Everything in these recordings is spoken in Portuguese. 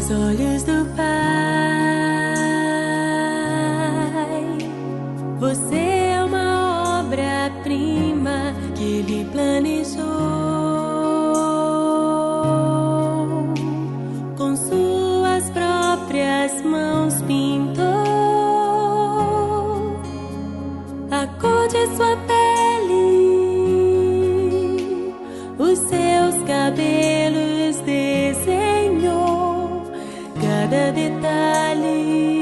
Aos olhos do Pai, você é uma obra-prima que Ele planejou. Com suas próprias mãos pintou a cor de sua pele, os seus cabelos desenhou cada detalhe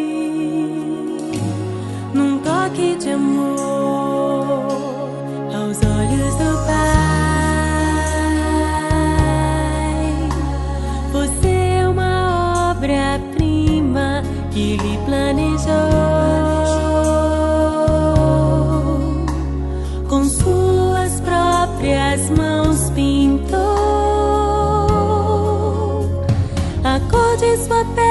num toque de amor. Aos olhos do Pai, você é uma obra-prima que Ele planejou. Com suas próprias mãos pintou a cor de sua pele,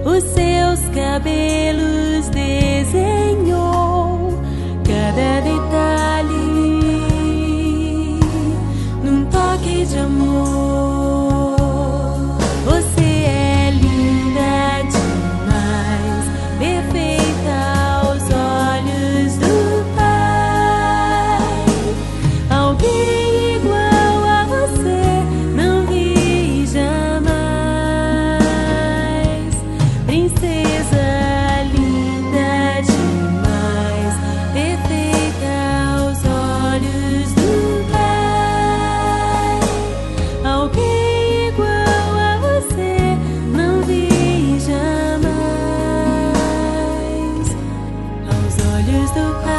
os seus cabelos desenhou cada detalhe num toque de amor. Você é linda demais, perfeita aos olhos do Pai. Alguém igual a você não vi jamais. Princesa linda demais, perfeita aos olhos do Pai. Alguém igual a você não vi jamais. Aos olhos do Pai,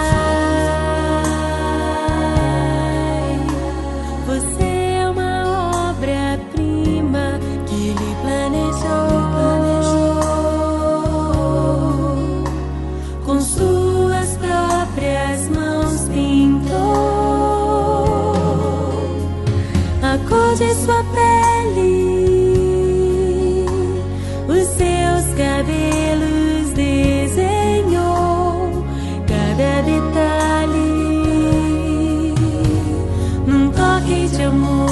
você é uma obra-prima que Ele planejou. Com suas próprias mãos pintou a cor de sua pele, os seus cabelos desenhou cada detalhe num toque de amor.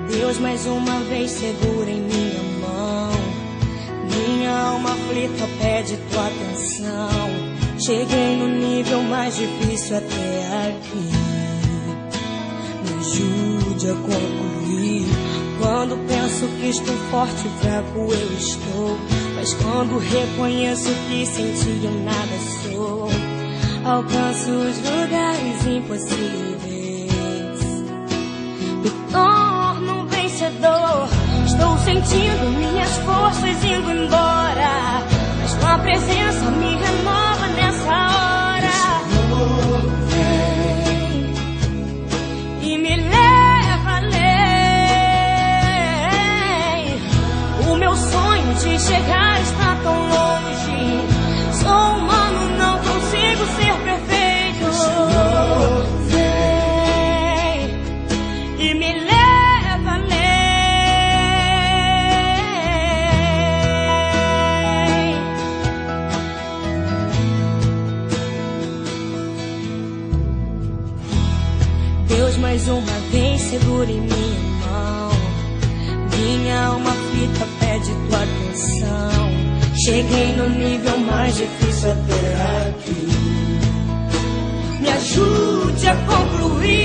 Deus mais uma vez segura em minha mão. Minha alma aflita pede tua atenção. Cheguei no nível mais difícil até aqui. Me ajude a concluir. Quando penso que estou forte e fraco eu estou, mas quando reconheço que sem ti eu nada sou, alcanço os lugares impossíveis. Me torno um vencedor. Estou sentindo minhas forças indo embora, mas tua presença me renova nessa hora. Vem e me leva além. O meu sonho de chegar está tão longe. Sou humano, não consigo ser perfeito. Vem e me leva além. Deus mais uma vez segura em minha mão. Minha alma aflita pede tua atenção. Cheguei no nível mais difícil até aqui. Me ajude a concluir.